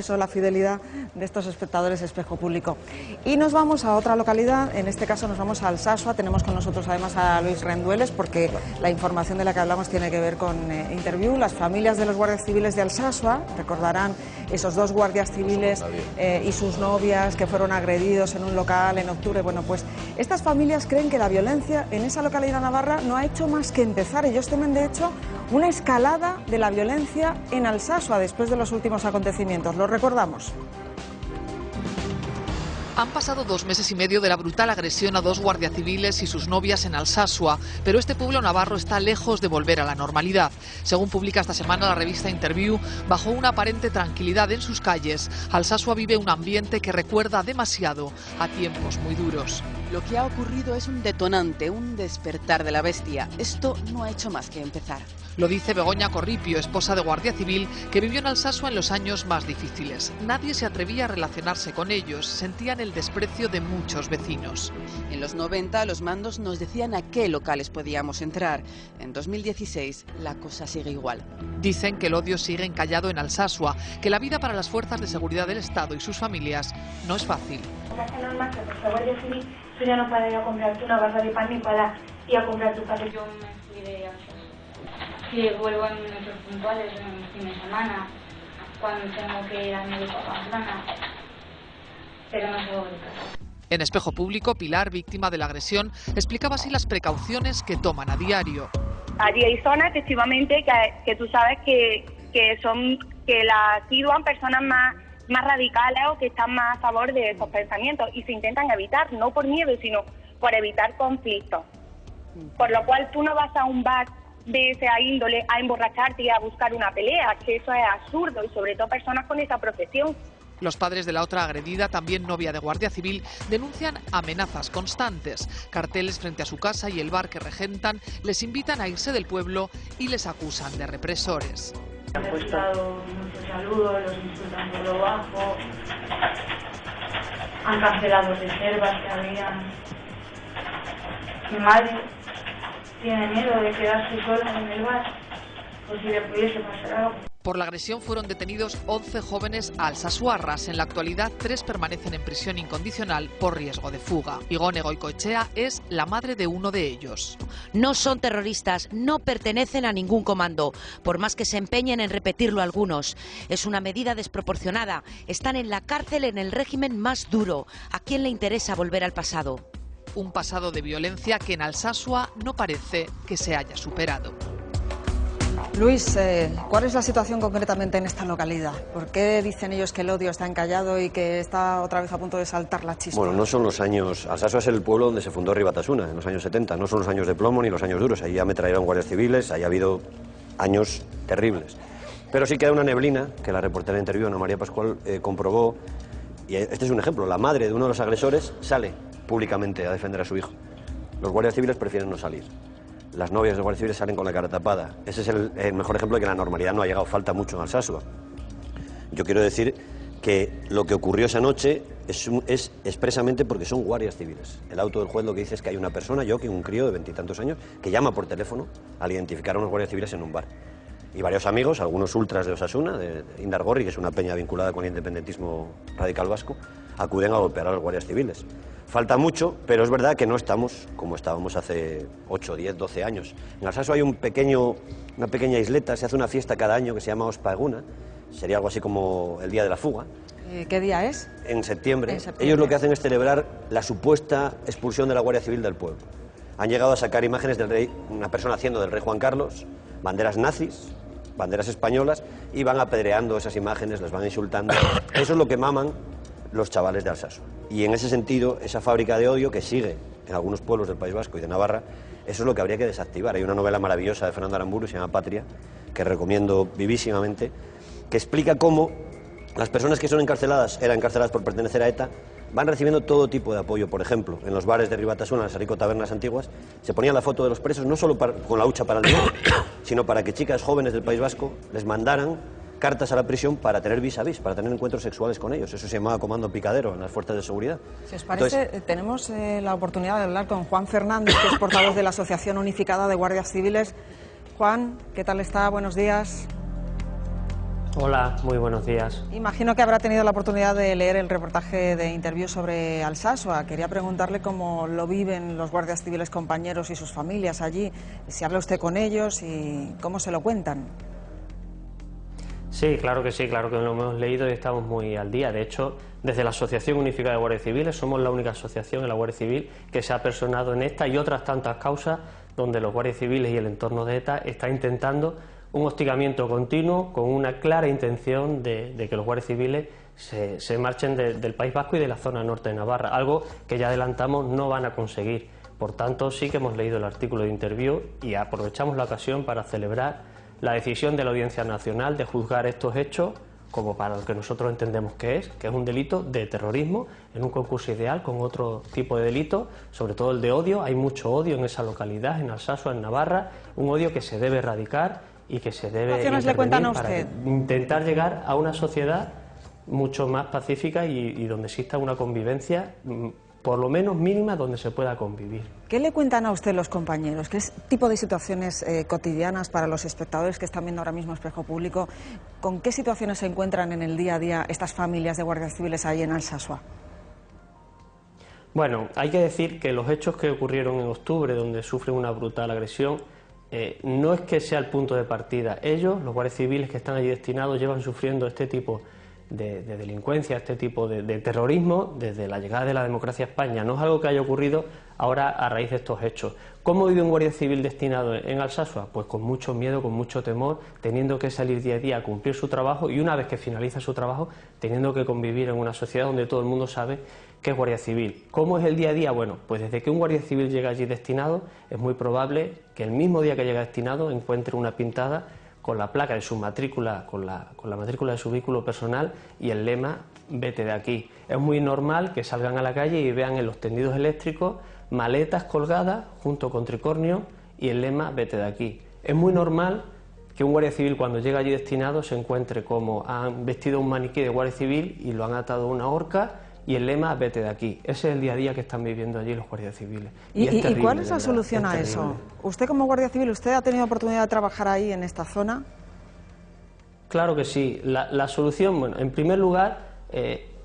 eso la fidelidad de estos espectadores de Espejo Público. Y nos vamos a otra localidad, en este caso nos vamos a Alsasua. Tenemos con nosotros además a Luis Rendueles, porque la información de la que hablamos tiene que ver con Interview. Las familias de los guardias civiles de Alsasua recordarán esos dos guardias civiles y sus novias que fueron agredidos en un local en octubre. Bueno, pues estas familias creen que la violencia en esa localidad navarra no ha hecho más que empezar. Ellos temen, de hecho, una escalada de la violencia en Alsasua después de los últimos acontecimientos. Lo recordamos. Han pasado 2 meses y medio de la brutal agresión a 2 guardias civiles y sus novias en Alsasua, pero este pueblo navarro está lejos de volver a la normalidad. Según publica esta semana la revista Interview, bajo una aparente tranquilidad en sus calles, Alsasua vive un ambiente que recuerda demasiado a tiempos muy duros. Lo que ha ocurrido es un detonante, un despertar de la bestia. Esto no ha hecho más que empezar. Lo dice Begoña Corripio, esposa de guardia civil, que vivió en Alsasua en los años más difíciles. Nadie se atrevía a relacionarse con ellos, sentían el desprecio de muchos vecinos. En los 90 los mandos nos decían a qué locales podíamos entrar. En 2016 la cosa sigue igual. Dicen que el odio sigue encallado en Alsasua, que la vida para las fuerzas de seguridad del Estado y sus familias no es fácil. Es normal que por la Guardia Civil tú ya no puedes ir a comprarte una barra de pan ni para ir a comprar tu carne. Yo me fui de Alsasua. Sí, vuelvo en metros puntuales, en fin de semana, cuando tengo que ir al médico a Pamplona, pero no salgo de casa. En Espejo Público, Pilar, víctima de la agresión, explicaba así las precauciones que toman a diario. Allí hay zonas, efectivamente, que tú sabes que las sitúan personas más radicales o que están más a favor de esos pensamientos y se intentan evitar, no por miedo, sino por evitar conflictos. Por lo cual tú no vas a un bar de esa índole a emborracharte y a buscar una pelea, que eso es absurdo, y sobre todo personas con esa profesión. Los padres de la otra agredida, también novia de Guardia Civil, denuncian amenazas constantes. Carteles frente a su casa y el bar que regentan les invitan a irse del pueblo y les acusan de represores. Han quitado muchos saludos, los insultan por lo bajo, han cancelado reservas que habían. Mi madre tiene miedo de quedarse sola en el bar, por si le pudiese pasar algo. Por la agresión fueron detenidos 11 jóvenes alsasuarras. En la actualidad, 3 permanecen en prisión incondicional por riesgo de fuga. Igone Goicoechea es la madre de uno de ellos. No son terroristas, no pertenecen a ningún comando, por más que se empeñen en repetirlo algunos. Es una medida desproporcionada. Están en la cárcel en el régimen más duro. ¿A quién le interesa volver al pasado? Un pasado de violencia que en Alsasua no parece que se haya superado. Luis, ¿cuál es la situación concretamente en esta localidad? ¿Por qué dicen ellos que el odio está encallado y que está otra vez a punto de saltar la chispa? Bueno, no son los años... Alsasua es el pueblo donde se fundó Ribatasuna, en los años 70. No son los años de plomo ni los años duros. Ahí ya me trajeron guardias civiles, ahí ha habido años terribles. Pero sí queda una neblina, que la reportera de Interview, Ana María Pascual, comprobó. Y este es un ejemplo. La madre de uno de los agresores sale públicamente a defender a su hijo. Los guardias civiles prefieren no salir. Las novias de los guardias civiles salen con la cara tapada. Ese es el mejor ejemplo de que la normalidad no ha llegado. Falta mucho en Alsasua. Yo quiero decir que lo que ocurrió esa noche es expresamente porque son guardias civiles. El auto del juez lo que dice es que hay una persona, un crío de 20 y tantos años, que llama por teléfono al identificar a unos guardias civiles en un bar. Y varios amigos, algunos ultras de Osasuna, de Indargorri, que es una peña vinculada con el independentismo radical vasco, acuden a golpear a los guardias civiles. Falta mucho, pero es verdad que no estamos como estábamos hace 8, 10, 12 años. En Alsasua hay una pequeña isleta, se hace una fiesta cada año que se llama Ospaguna, sería algo así como el Día de la Fuga. ¿Qué día es? En septiembre. Ellos lo que hacen es celebrar la supuesta expulsión de la Guardia Civil del pueblo. Han llegado a sacar imágenes del rey, una persona haciendo del rey Juan Carlos, banderas nazis, banderas españolas, y van apedreando esas imágenes, les van insultando. Eso es lo que maman los chavales de Alsasua. Y en ese sentido, esa fábrica de odio que sigue en algunos pueblos del País Vasco y de Navarra, eso es lo que habría que desactivar. Hay una novela maravillosa de Fernando Aramburu, se llama Patria, que recomiendo vivísimamente, que explica cómo las personas que eran encarceladas por pertenecer a ETA, van recibiendo todo tipo de apoyo. Por ejemplo, en los bares de Ribatasuna, las Arico Tabernas antiguas, se ponía la foto de los presos no solo con la hucha para el dinero, sino para que chicas jóvenes del País Vasco les mandaran cartas a la prisión para tener vis-a-vis, para tener encuentros sexuales con ellos. Eso se llamaba comando picadero en las fuerzas de seguridad. Si os parece, entonces, tenemos la oportunidad de hablar con Juan Fernández, que es portavoz de la Asociación Unificada de Guardias Civiles. Juan, ¿qué tal está? Buenos días. Hola, muy buenos días. Imagino que habrá tenido la oportunidad de leer el reportaje de Interviú sobre Alsasua. Quería preguntarle cómo lo viven los guardias civiles compañeros y sus familias allí, si habla usted con ellos y cómo se lo cuentan. Sí, claro que lo hemos leído y estamos muy al día. De hecho, desde la Asociación Unificada de Guardias Civiles somos la única asociación en la Guardia Civil que se ha personado en esta y otras tantas causas donde los guardias civiles y el entorno de ETA están intentando un hostigamiento continuo con una clara intención de que los guardias civiles se marchen del País Vasco y de la zona norte de Navarra, algo que ya adelantamos no van a conseguir. Por tanto, sí que hemos leído el artículo de Interviú y aprovechamos la ocasión para celebrar la decisión de la Audiencia Nacional de juzgar estos hechos como para lo que nosotros entendemos que es un delito de terrorismo en un concurso ideal con otro tipo de delito, sobre todo el de odio. Hay mucho odio en esa localidad, en Alsasua, en Navarra, un odio que se debe erradicar y que se debe intervenir para intentar llegar a una sociedad mucho más pacífica y donde exista una convivencia por lo menos mínima, donde se pueda convivir. ¿Qué le cuentan a usted los compañeros? ¿Qué tipo de situaciones cotidianas para los espectadores que están viendo ahora mismo Espejo Público? ¿Con qué situaciones se encuentran en el día a día estas familias de guardias civiles ahí en Alsasua? Bueno, hay que decir que los hechos que ocurrieron en octubre, donde sufren una brutal agresión, no es que sea el punto de partida. Ellos, los guardias civiles que están allí destinados, llevan sufriendo este tipo de delincuencia, este tipo de terrorismo desde la llegada de la democracia a España. No es algo que haya ocurrido ahora a raíz de estos hechos. ¿Cómo vive un guardia civil destinado en Alsasua? Pues con mucho miedo, con mucho temor, teniendo que salir día a día a cumplir su trabajo y una vez que finaliza su trabajo, teniendo que convivir en una sociedad donde todo el mundo sabe que es guardia civil. ¿Cómo es el día a día? Bueno, pues desde que un guardia civil llega allí destinado, es muy probable que el mismo día que llega destinado encuentre una pintada con la placa de su matrícula, con la matrícula de su vehículo personal y el lema "Vete de aquí". Es muy normal que salgan a la calle y vean en los tendidos eléctricos maletas colgadas junto con tricornio y el lema "Vete de aquí". Es muy normal que un guardia civil cuando llega allí destinado se encuentre como han vestido un maniquí de guardia civil y lo han atado a una horca y el lema "Vete de aquí". Ese es el día a día que están viviendo allí los guardias civiles. ¿Y cuál es la solución a eso? Usted como guardia civil, ¿usted ha tenido oportunidad de trabajar ahí en esta zona? Claro que sí. La solución, bueno, en primer lugar,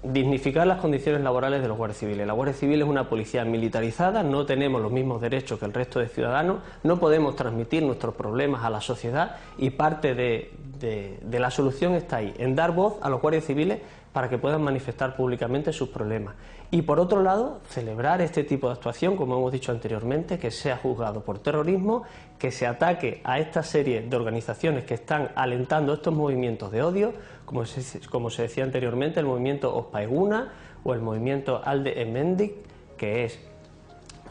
dignificar las condiciones laborales de los guardias civiles. La Guardia Civil es una policía militarizada, no tenemos los mismos derechos que el resto de ciudadanos, no podemos transmitir nuestros problemas a la sociedad y parte de la solución está ahí, en dar voz a los guardias civiles para que puedan manifestar públicamente sus problemas. Y por otro lado, celebrar este tipo de actuación, como hemos dicho anteriormente, que sea juzgado por terrorismo, que se ataque a esta serie de organizaciones que están alentando estos movimientos de odio, como se decía anteriormente, el movimiento Ospaeguna o el movimiento Alde Hemendik, que es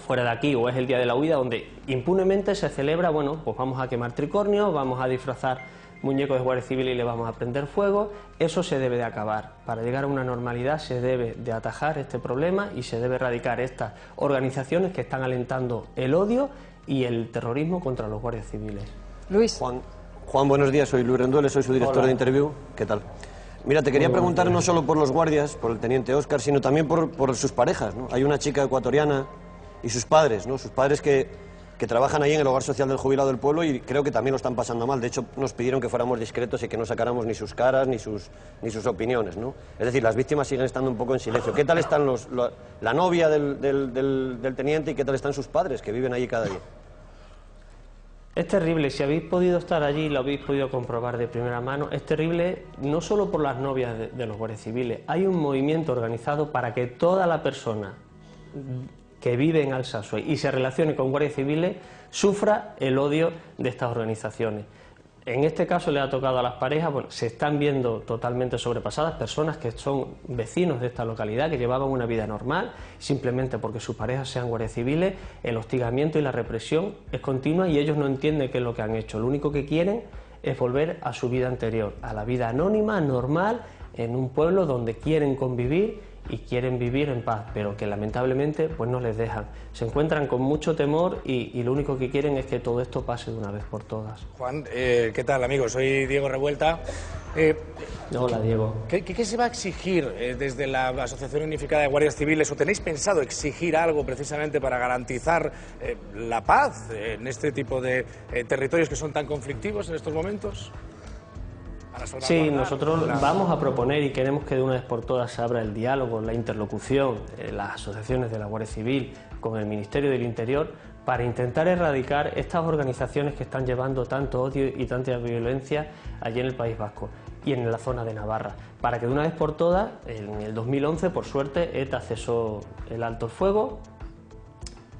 fuera de aquí o es el Día de la Huida, donde impunemente se celebra, bueno, pues vamos a quemar tricornios, vamos a disfrazar muñecos de guardia civil y le vamos a prender fuego. Eso se debe de acabar. Para llegar a una normalidad se debe de atajar este problema y se debe erradicar estas organizaciones que están alentando el odio y el terrorismo contra los guardias civiles. Luis. Juan, buenos días, soy Luis Rendueles, soy su director Hola. de Interviú. ¿Qué tal? Mira, te quería preguntar no solo por los guardias, por el teniente Óscar, sino también por sus parejas, ¿no? Hay una chica ecuatoriana y sus padres, ¿no? Sus padres que trabajan ahí en el Hogar Social del Jubilado del Pueblo y creo que también lo están pasando mal. De hecho, nos pidieron que fuéramos discretos y que no sacáramos ni sus caras ni sus opiniones, ¿no? Es decir, las víctimas siguen estando un poco en silencio. ¿Qué tal están la novia del teniente y qué tal están sus padres que viven allí cada día? Es terrible, si habéis podido estar allí y lo habéis podido comprobar de primera mano, es terrible no solo por las novias de los guardias civiles, hay un movimiento organizado para que toda la persona que vive en Alsasua y se relacione con guardias civiles sufra el odio de estas organizaciones. En este caso le ha tocado a las parejas, bueno, se están viendo totalmente sobrepasadas, personas que son vecinos de esta localidad, que llevaban una vida normal, simplemente porque sus parejas sean guardias civiles, el hostigamiento y la represión es continua y ellos no entienden qué es lo que han hecho. Lo único que quieren es volver a su vida anterior, a la vida anónima, normal, en un pueblo donde quieren convivir y quieren vivir en paz, pero que lamentablemente pues no les dejan. Se encuentran con mucho temor y lo único que quieren es que todo esto pase de una vez por todas. Juan, ¿qué tal, amigo? Soy Diego Revuelta. Hola, Diego. ¿Qué se va a exigir desde la Asociación Unificada de Guardias Civiles? ¿O tenéis pensado exigir algo precisamente para garantizar la paz en este tipo de territorios que son tan conflictivos en estos momentos? Sí, nosotros vamos a proponer y queremos que de una vez por todas se abra el diálogo, la interlocución, las asociaciones de la Guardia Civil con el Ministerio del Interior para intentar erradicar estas organizaciones que están llevando tanto odio y tanta violencia allí en el País Vasco y en la zona de Navarra, para que de una vez por todas, en el 2011, por suerte, ETA cesó el alto el fuego,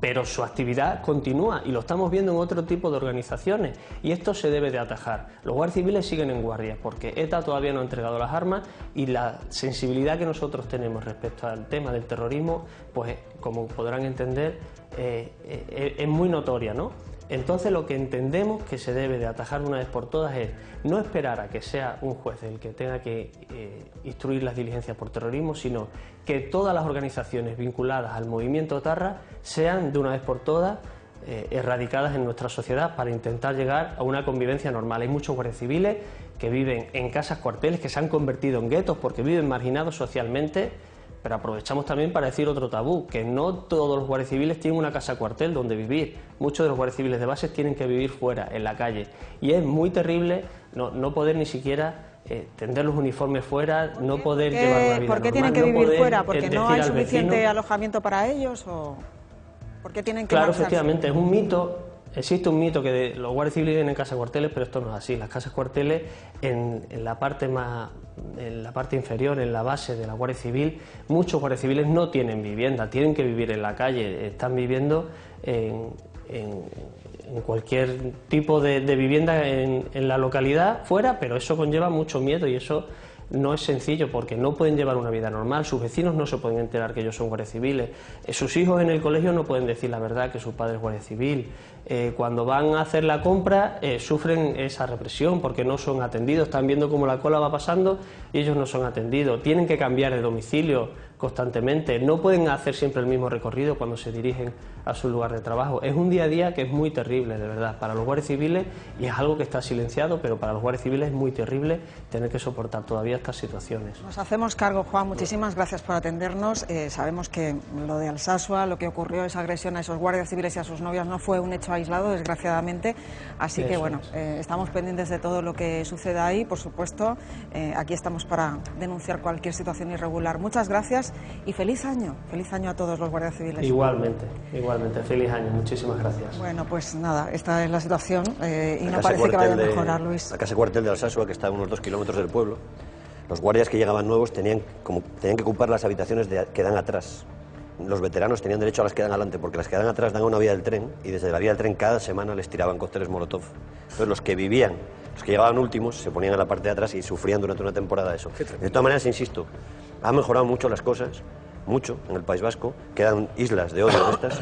pero su actividad continúa y lo estamos viendo en otro tipo de organizaciones y esto se debe de atajar. Los guardias civiles siguen en guardia porque ETA todavía no ha entregado las armas y la sensibilidad que nosotros tenemos respecto al tema del terrorismo, pues como podrán entender, es muy notoria, ¿no? Entonces lo que entendemos que se debe de atajar una vez por todas es no esperar a que sea un juez el que tenga que instruir las diligencias por terrorismo, sino que todas las organizaciones vinculadas al movimiento etarra sean de una vez por todas erradicadas en nuestra sociedad para intentar llegar a una convivencia normal. Hay muchos guardias civiles que viven en casas cuarteles que se han convertido en guetos porque viven marginados socialmente. Pero aprovechamos también para decir otro tabú, que no todos los guardias civiles tienen una casa cuartel donde vivir. Muchos de los guardias civiles de bases tienen que vivir fuera, en la calle. Y es muy terrible no poder ni siquiera tender los uniformes fuera, no poder llevar una vida normal. ¿Por qué tienen que vivir fuera? ¿Porque no hay suficiente alojamiento para ellos? ¿O por qué tienen que Claro, marcharse? efectivamente, es un mito. Existe un mito que los guardias civiles viven en casas cuarteles, pero esto no es así. Las casas cuarteles en la parte inferior, en la base de la Guardia Civil, muchos guardias civiles no tienen vivienda, tienen que vivir en la calle, están viviendo en cualquier tipo de vivienda en la localidad fuera, pero eso conlleva mucho miedo y eso no es sencillo porque no pueden llevar una vida normal, sus vecinos no se pueden enterar que ellos son guardias civiles, sus hijos en el colegio no pueden decir la verdad que su padre es guardia civil, cuando van a hacer la compra sufren esa represión porque no son atendidos, están viendo cómo la cola va pasando y ellos no son atendidos, tienen que cambiar de domicilio constantemente, no pueden hacer siempre el mismo recorrido cuando se dirigen a su lugar de trabajo. Es un día a día que es muy terrible, de verdad, para los guardias civiles y es algo que está silenciado, pero para los guardias civiles es muy terrible tener que soportar todavía estas situaciones. Nos hacemos cargo, Juan, muchísimas gracias por atendernos. Sabemos que lo de Alsasua, lo que ocurrió, esa agresión a esos guardias civiles y a sus novias no fue un hecho aislado, desgraciadamente, así que bueno, estamos pendientes de todo lo que suceda ahí, por supuesto, aquí estamos para denunciar cualquier situación irregular. Muchas gracias y feliz año a todos los guardias civiles. Igualmente, feliz año, muchísimas gracias. Bueno, pues nada, esta es la situación y no parece que vaya a mejorar, Luis. La casa cuartel de Alsasua, que está a unos 2 kilómetros del pueblo, los guardias que llegaban nuevos tenían que ocupar las habitaciones que dan atrás. Los veteranos tenían derecho a las que dan adelante, porque las que dan atrás dan a una vía del tren y desde la vía del tren cada semana les tiraban cócteles Molotov. Entonces los que vivían, los que llegaban últimos, se ponían en la parte de atrás y sufrían durante una temporada eso. De todas maneras, insisto, han mejorado mucho las cosas, mucho en el País Vasco, quedan islas de odio de estas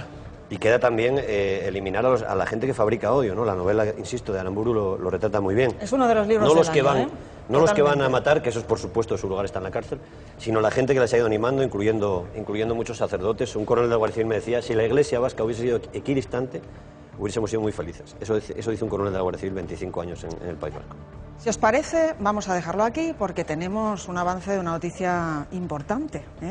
y queda también eliminar a la gente que fabrica odio, ¿no? La novela, insisto, de Aramburu lo retrata muy bien. Es uno de los libros No los que van a matar, que esos por supuesto su lugar está en la cárcel, sino la gente que les ha ido animando, incluyendo muchos sacerdotes. Un coronel de la Guardia Civil me decía, si la Iglesia vasca hubiese sido equidistante, hubiésemos sido muy felices. Eso dice un coronel de la Guardia Civil 25 años en el País Vasco. Si os parece, vamos a dejarlo aquí porque tenemos un avance de una noticia importante, ¿eh?